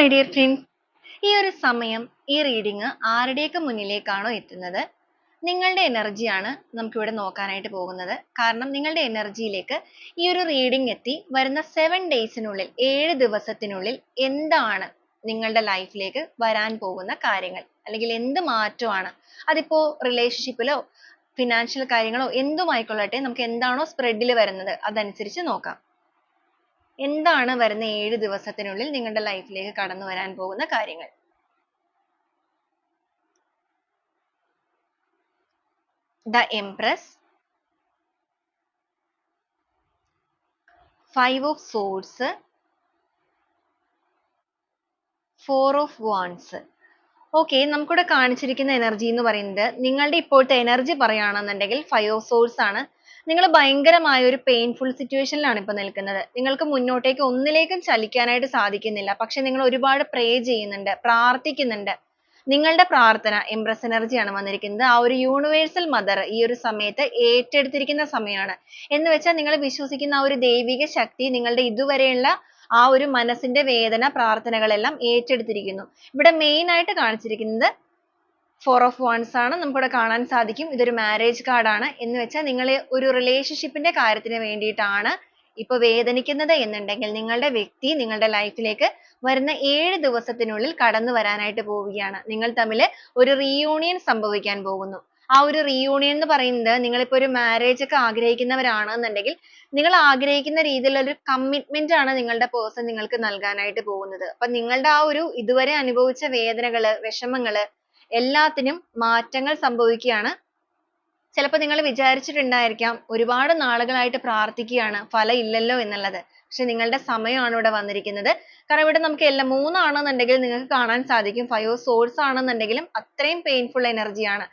My dear friends, ഈ ഒരു സമയം ഈ റീഡിങ് ആരുടെയൊക്കെ മുന്നിലേക്കാണോ എത്തുന്നത്, നിങ്ങളുടെ എനർജിയാണ് നമുക്കിവിടെ നോക്കാനായിട്ട് പോകുന്നത്. കാരണം നിങ്ങളുടെ എനർജിയിലേക്ക് ഈ ഒരു റീഡിംഗ് എത്തി വരുന്ന 7 ഡേയ്സിനുള്ളിൽ 7 ദിവസത്തിനുള്ളിൽ എന്താണ് നിങ്ങളുടെ ലൈഫിലേക്ക് വരാൻ പോകുന്ന കാര്യങ്ങൾ, അല്ലെങ്കിൽ എന്ത് മാറ്റമാണ് അതിപ്പോ റിലേഷൻഷിപ്പിലോ ഫിനാൻഷ്യൽ കാര്യങ്ങളോ എന്തുമായിക്കൊള്ളട്ടെ, നമുക്ക് എന്താണോ സ്പ്രെഡിൽ വരുന്നത് അതനുസരിച്ച് നോക്കാം. എന്താണ് വരുന്ന 7 ദിവസത്തിനുള്ളിൽ നിങ്ങളുടെ ലൈഫിലേക്ക് കടന്നു വരാൻ പോകുന്ന കാര്യങ്ങൾ? The Empress, 5 of Swords, 4 of Wands. Okay, നമുക്കിവിടെ കാണിച്ചിരിക്കുന്ന എനർജി എന്ന് പറയുന്നത്, നിങ്ങളുടെ ഇപ്പോഴത്തെ എനർജി പറയുകയാണെന്നുണ്ടെങ്കിൽ 5 of Swords ആണ്. നിങ്ങൾ ഭയങ്കരമായ ഒരു പെയിൻഫുൾ സിറ്റുവേഷനിലാണ് ഇപ്പോൾ നിൽക്കുന്നത്. നിങ്ങൾക്ക് മുന്നോട്ടേക്ക് ഒന്നിലേക്കും ചലിക്കാനായിട്ട് സാധിക്കുന്നില്ല. പക്ഷെ നിങ്ങൾ ഒരുപാട് പ്രേ ചെയ്യുന്നുണ്ട്, പ്രാർത്ഥിക്കുന്നുണ്ട്. നിങ്ങളുടെ പ്രാർത്ഥന എംപ്രസ് എനർജിയാണ് വന്നിരിക്കുന്നത്. ആ ഒരു യൂണിവേഴ്സൽ മദർ ഈ ഒരു സമയത്ത് ഏറ്റെടുത്തിരിക്കുന്ന സമയമാണ്. എന്ന് വെച്ചാൽ നിങ്ങൾ വിശ്വസിക്കുന്ന ആ ഒരു ദൈവിക ശക്തി നിങ്ങളുടെ ഇതുവരെയുള്ള ആ ഒരു മനസ്സിന്റെ വേദന പ്രാർത്ഥനകളെല്ലാം ഏറ്റെടുത്തിരിക്കുന്നു. ഇവിടെ മെയിൻ ആയിട്ട് കാണിച്ചിരിക്കുന്നത് 4 of Wands ആണ്. നമുക്കിവിടെ കാണാൻ സാധിക്കും ഇതൊരു മാരേജ് കാർഡാണ്. എന്ന് വെച്ചാൽ നിങ്ങൾ ഒരു റിലേഷൻഷിപ്പിന്റെ കാര്യത്തിന് വേണ്ടിയിട്ടാണ് ഇപ്പൊ വേദനിക്കുന്നത് എന്നുണ്ടെങ്കിൽ, നിങ്ങളുടെ വ്യക്തി നിങ്ങളുടെ ലൈഫിലേക്ക് വരുന്ന 7 ദിവസത്തിനുള്ളിൽ കടന്നു വരാനായിട്ട് പോവുകയാണ്. നിങ്ങൾ തമ്മിൽ ഒരു റീയൂണിയൻ സംഭവിക്കാൻ പോകുന്നു. ആ ഒരു റീയൂണിയൻ എന്ന് പറയുന്നത്, നിങ്ങളിപ്പോ ഒരു മാരേജ് ഒക്കെ ആഗ്രഹിക്കുന്നവരാണെന്നുണ്ടെങ്കിൽ നിങ്ങൾ ആഗ്രഹിക്കുന്ന രീതിയിലുള്ള ഒരു കമ്മിറ്റ്മെന്റ് ആണ് നിങ്ങളുടെ പേഴ്സൺ നിങ്ങൾക്ക് നൽകാനായിട്ട് പോകുന്നത്. അപ്പൊ നിങ്ങളുടെ ആ ഒരു ഇതുവരെ അനുഭവിച്ച വേദനകള്, വിഷമങ്ങള് എല്ലാത്തിനും മാറ്റങ്ങൾ സംഭവിക്കുകയാണ്. ചിലപ്പോൾ നിങ്ങൾ വിചാരിച്ചിട്ടുണ്ടായിരിക്കാം ഒരുപാട് നാളുകളായിട്ട് പ്രാർത്ഥിക്കുകയാണ്, ഫലം ഇല്ലല്ലോ എന്നുള്ളത്. പക്ഷെ നിങ്ങളുടെ സമയമാണ് ഇവിടെ വന്നിരിക്കുന്നത്. കാരണം ഇവിടെ നമുക്ക് എല്ലാം 3 ആണെന്നുണ്ടെങ്കിൽ നിങ്ങൾക്ക് കാണാൻ സാധിക്കും 5 of Swords ആണെന്നുണ്ടെങ്കിലും അത്രയും പെയിൻഫുൾ എനർജിയാണ്.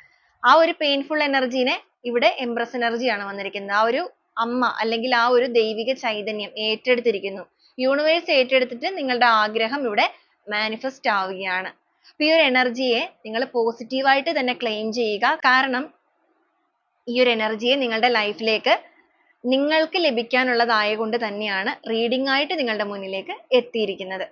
ആ ഒരു പെയിൻഫുൾ എനർജിനെ ഇവിടെ എംപ്രസ് എനർജിയാണ് വന്നിരിക്കുന്നത്. ആ ഒരു അമ്മ അല്ലെങ്കിൽ ആ ഒരു ദൈവിക ചൈതന്യം ഏറ്റെടുത്തിരിക്കുന്നു. യൂണിവേഴ്സ് ഏറ്റെടുത്തിട്ട് നിങ്ങളുടെ ആഗ്രഹം ഇവിടെ മാനിഫെസ്റ്റ് ആവുകയാണ്. അപ്പൊ ഈ ഒരു എനർജിയെ നിങ്ങൾ പോസിറ്റീവായിട്ട് തന്നെ ക്ലെയിം ചെയ്യുക. കാരണം ഈ ഒരു എനർജിയെ നിങ്ങളുടെ ലൈഫിലേക്ക് നിങ്ങൾക്ക് ലഭിക്കാനുള്ളതായ കൊണ്ട് തന്നെയാണ് റീഡിംഗ് ആയിട്ട് നിങ്ങളുടെ മുന്നിലേക്ക് എത്തിയിരിക്കുന്നത്.